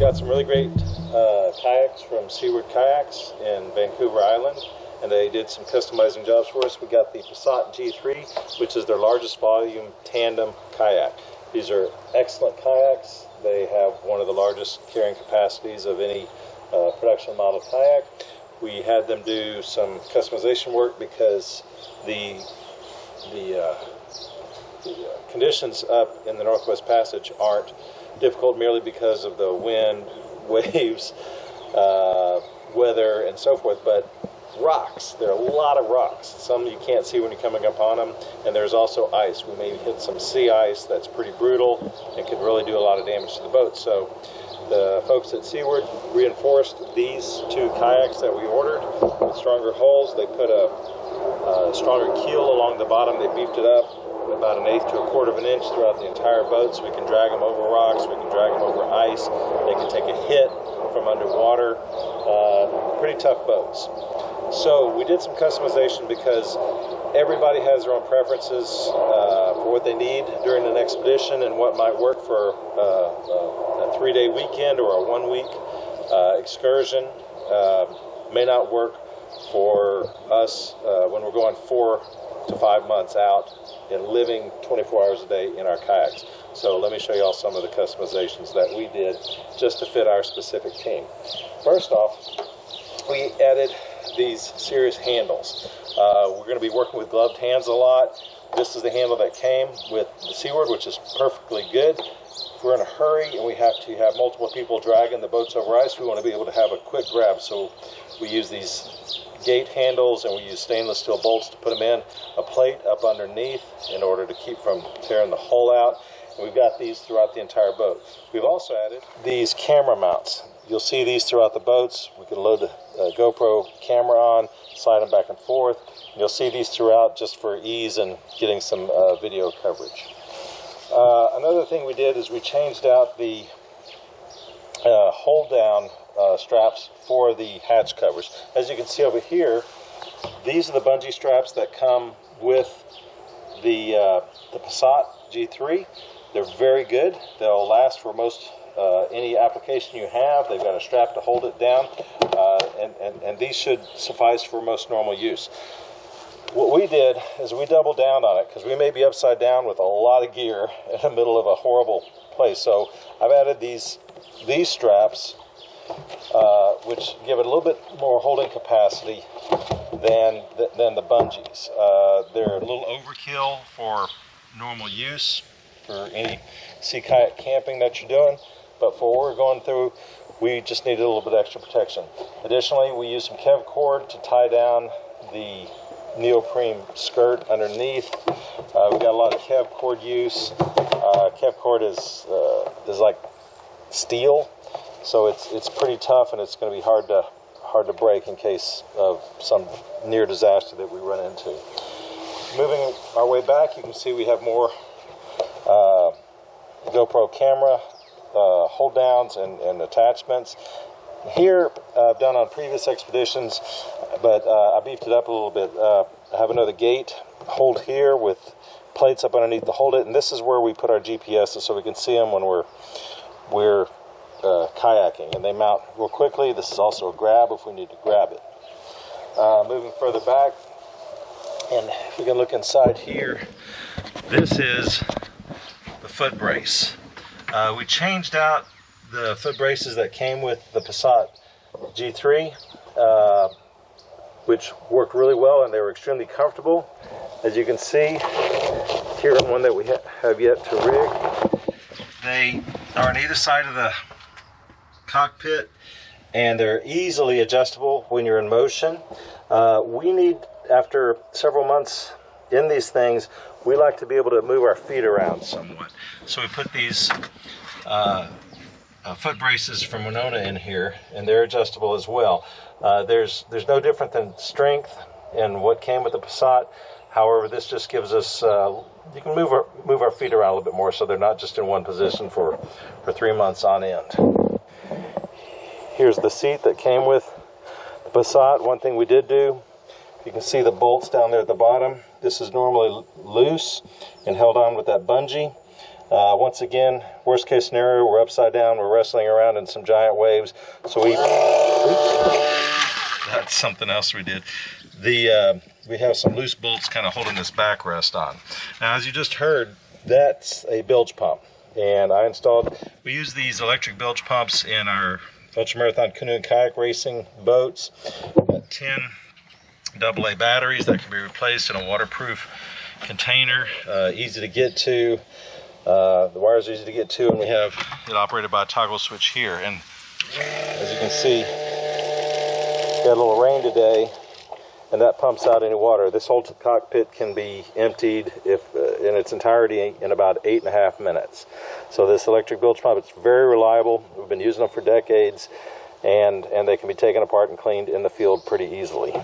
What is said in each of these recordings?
got some really great kayaks from Seaward Kayaks in Vancouver Island, and they did some customizing jobs for us. We got the Passat G3, which is their largest volume tandem kayak. These are excellent kayaks. They have one of the largest carrying capacities of any production model kayak. We had them do some customization work because the conditions up in the Northwest Passage aren't difficult merely because of the wind, waves, weather, and so forth, but rocks. There are a lot of rocks. Some you can't see when you're coming up on them, and there's also ice. We may hit some sea ice that's pretty brutal and could really do a lot of damage to the boat. So the folks at Seaward reinforced these two kayaks that we ordered with stronger hulls. They put a stronger keel along the bottom. They beefed it up about 1/8 to 1/4 of an inch throughout the entire boat, so we can drag them over rocks, we can drag them over ice, they can take a hit from underwater. Pretty tough boats. So we did some customization because everybody has their own preferences for what they need during an expedition, and what might work for a 3-day weekend or a 1-week excursion may not work for us when we're going 4 to 5 months out and living 24 hours a day in our kayaks. So let me show you all some of the customizations that we did just to fit our specific team. First off, we added these serious handles. We're going to be working with gloved hands a lot. This is the handle that came with the Seaward, which is perfectly good. If we're in a hurry and we have to have multiple people dragging the boats over ice, we want to be able to have a quick grab. So we use these gate handles, and we use stainless steel bolts to put them in, a plate up underneath in order to keep from tearing the hull out. And we've got these throughout the entire boat. We've also added these camera mounts. You'll see these throughout the boats. We can load a GoPro camera on, slide them back and forth. You'll see these throughout just for ease and getting some video coverage. Another thing we did is we changed out the hold down straps for the hatch covers. As you can see over here, these are the bungee straps that come with the Passat G3. They're very good. They'll last for most any application you have. They've got a strap to hold it down, and these should suffice for most normal use. What we did is we doubled down on it because we may be upside down with a lot of gear in the middle of a horrible place. So I've added these straps, which give it a little bit more holding capacity than the bungees. They're a little overkill for normal use for any sea kayak camping that you're doing, but for what we're going through, we just needed a little bit extra protection. Additionally, we used some Kev cord to tie down the neoprene skirt underneath. We got a lot of Kev cord use. Kev cord is like steel, so it's pretty tough, and it's going to be hard to break in case of some near disaster that we run into. Moving our way back, you can see we have more GoPro camera hold downs and attachments. Here, I've done on previous expeditions, but I beefed it up a little bit. I have another gate hold here with plates up underneath to hold it, and this is where we put our GPSs so we can see them when we're kayaking, and they mount real quickly. This is also a grab if we need to grab it. Moving further back, and if we can look inside here, this is the foot brace. We changed out the foot braces that came with the Passat G3, which worked really well, and they were extremely comfortable. As you can see, here on one that we have yet to rig, they are on either side of the cockpit, and they're easily adjustable when you're in motion. We need, after several months in these things, we like to be able to move our feet around somewhat. So we put these foot braces from Winona in here, and they're adjustable as well. There's no different than strength in what came with the Passat. However, this just gives us, you can move our feet around a little bit more, so they're not just in one position for 3 months on end. Here's the seat that came with the Passat. One thing we did do, you can see the bolts down there at the bottom. This is normally loose and held on with that bungee. Once again, worst case scenario, we're upside down, we're wrestling around in some giant waves. So oops, that's something else we did. We have some loose bolts kind of holding this backrest on. Now, as you just heard, that's a bilge pump. And we use these electric bilge pumps in our ultramarathon canoe and kayak racing boats. 10 AA batteries that can be replaced in a waterproof container, easy to get to. The wires are easy to get to, and we have it operated by a toggle switch here. And as you can see, got a little rain today, and that pumps out any water. This whole cockpit can be emptied in its entirety in about 8.5 minutes. So this electric bilge pump, it's very reliable. We've been using them for decades, and they can be taken apart and cleaned in the field pretty easily.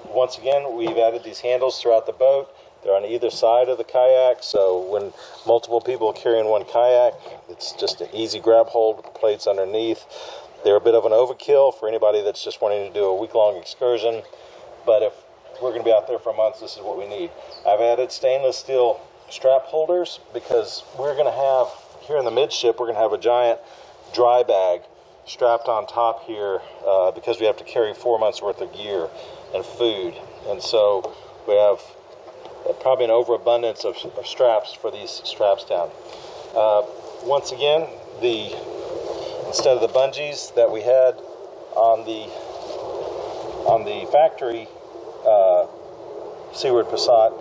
Once again, we've added these handles throughout the boat. They're on either side of the kayak, so when multiple people are carrying one kayak, it's just an easy grab hold with the plates underneath. They're a bit of an overkill for anybody that's just wanting to do a week-long excursion, but if we're going to be out there for months, this is what we need. I've added stainless steel strap holders because we're going to have, here in the midship, we're going to have a giant dry bag strapped on top here because we have to carry 4 months worth of gear and food, and so we have probably an overabundance of straps for these straps down. Once again, instead of the bungees that we had on the factory Seaward Passat,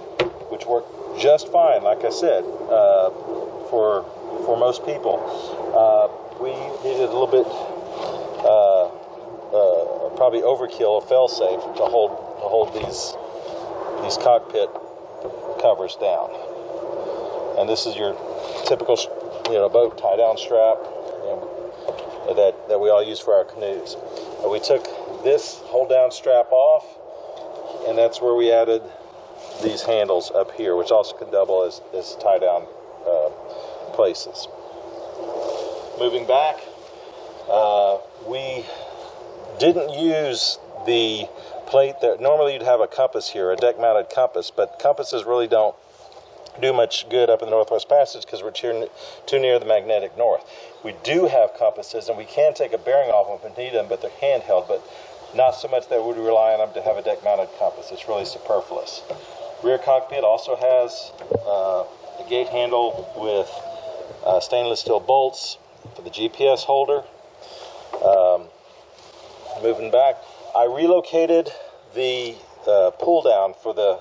which worked just fine, like I said, for most people, we needed a little bit probably overkill, a fail-safe to hold these cockpit covers down. And this is your typical boat tie-down strap that we all use for our canoes. We took this hold-down strap off, and that's where we added these handles up here, which also can double as tie-down places. Moving back, we didn't use the plate that normally you'd have a compass here, a deck-mounted compass, but compasses really don't do much good up in the Northwest Passage because we're too near the magnetic north. We do have compasses, and we can take a bearing off them if we need them, but they're handheld, but not so much that we would rely on them to have a deck-mounted compass. It's really superfluous. Rear cockpit also has a gate handle with stainless steel bolts for the GPS holder. Moving back, I relocated the pull down for the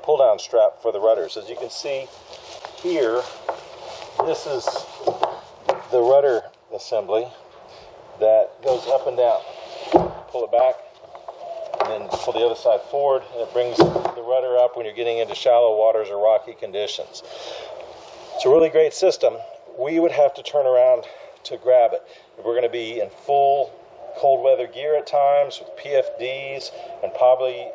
pull down strap for the rudders. As you can see here, this is the rudder assembly that goes up and down. Pull it back and then pull the other side forward, and it brings the rudder up when you're getting into shallow waters or rocky conditions. It's a really great system. We would have to turn around to grab it. We're going to be in full cold weather gear at times with PFDs and probably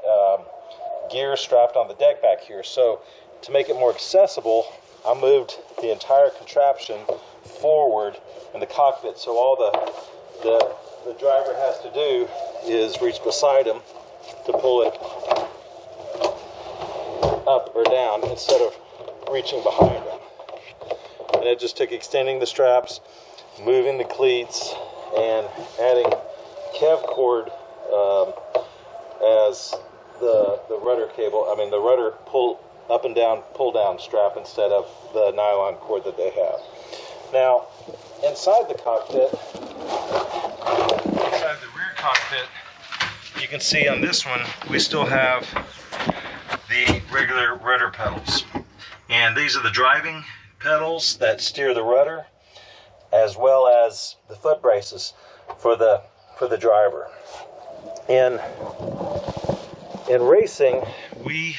gear strapped on the deck back here. So to make it more accessible, I moved the entire contraption forward in the cockpit, so all the driver has to do is reach beside him to pull it up or down instead of reaching behind him. And it just took extending the straps, moving the cleats, and adding Kev cord as the rudder cable. I mean, the rudder pull up and down, pull down strap instead of the nylon cord that they have. Now, inside the cockpit, inside the rear cockpit, you can see on this one we still have the regular rudder pedals, and these are the driving pedals that steer the rudder, as well as the foot braces for the driver. In racing, we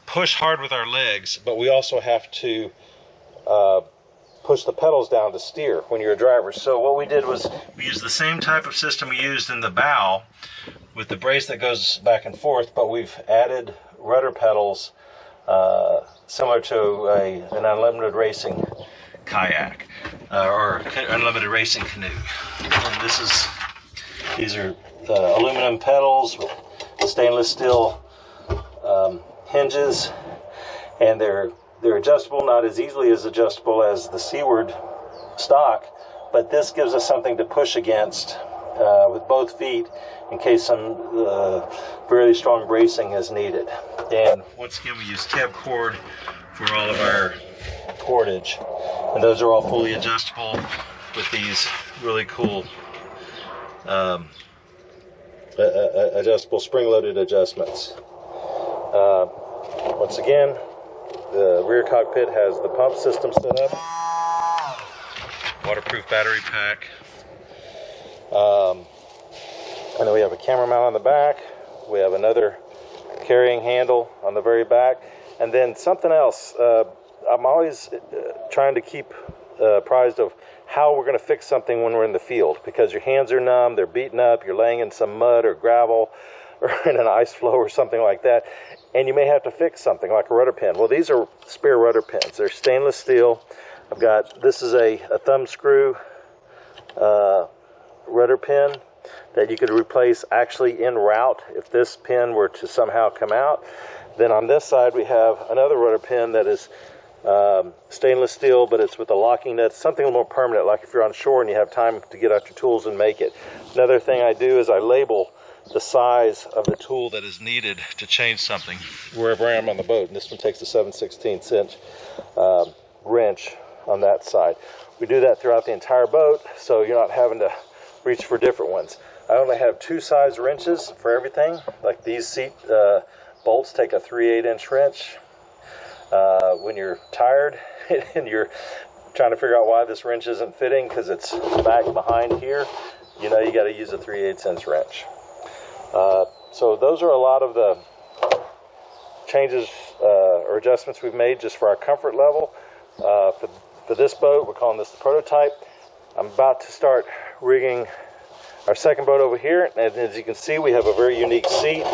push hard with our legs, but we also have to push the pedals down to steer when you're a driver. So what we did was we used the same type of system we used in the bow with the brace that goes back and forth, but we've added rudder pedals similar to an unlimited racing kayak or unlimited racing canoe. And these are aluminum pedals with stainless steel hinges, and they're They're adjustable, not as easily as adjustable as the Seaward stock, but this gives us something to push against with both feet in case some very strong bracing is needed. And once again, we use tab cord for all of our cordage, and those are all fully adjustable with these really cool adjustable spring-loaded adjustments. Once again, the rear cockpit has the pump system set up, waterproof battery pack, and then we have a camera mount on the back. We have another carrying handle on the very back, and then something else. I'm always trying to keep apprised of how we're going to fix something when we're in the field, because your hands are numb, they're beaten up, you're laying in some mud or gravel or in an ice floe or something like that, and you may have to fix something like a rudder pin. Well, these are spare rudder pins. They're stainless steel. I've got, this is a thumb screw rudder pin that you could replace actually en route if this pin were to somehow come out. Then on this side we have another rudder pin that is stainless steel, but it's with a locking nut, something more permanent, like if you're on shore and you have time to get out your tools and make it. Another thing I do is I label the size of the tool that is needed to change something wherever I am on the boat. And this one takes a 7/16 inch wrench on that side. We do that throughout the entire boat, so you're not having to reach for different ones. I only have 2 size wrenches for everything. Like these seat bolts take a 3/8 inch wrench. When you're tired and you're trying to figure out why this wrench isn't fitting because it's back behind here, you know you got to use a 3/8 inch wrench. So those are a lot of the changes or adjustments we've made just for our comfort level. For this boat, we're calling this the prototype. I'm about to start rigging our second boat over here, and as you can see, we have a very unique seat.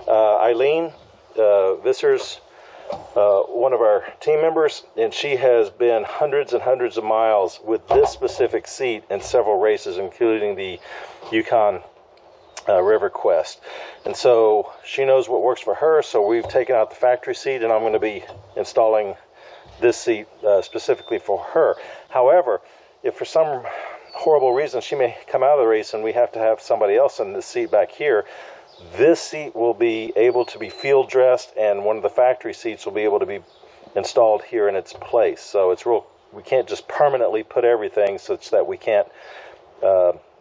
Eileen Visser's one of our team members, and she has been hundreds and hundreds of miles with this specific seat in several races, including the Yukon River Quest. And so she knows what works for her, so we've taken out the factory seat, and I'm going to be installing this seat specifically for her. However, if for some horrible reason she may come out of the race and we have to have somebody else in the seat back here, this seat will be able to be field dressed, and one of the factory seats will be able to be installed here in its place. So it's real, we can't just permanently put everything such that we can't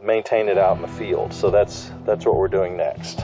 maintain it out in the field. So that's what we're doing next.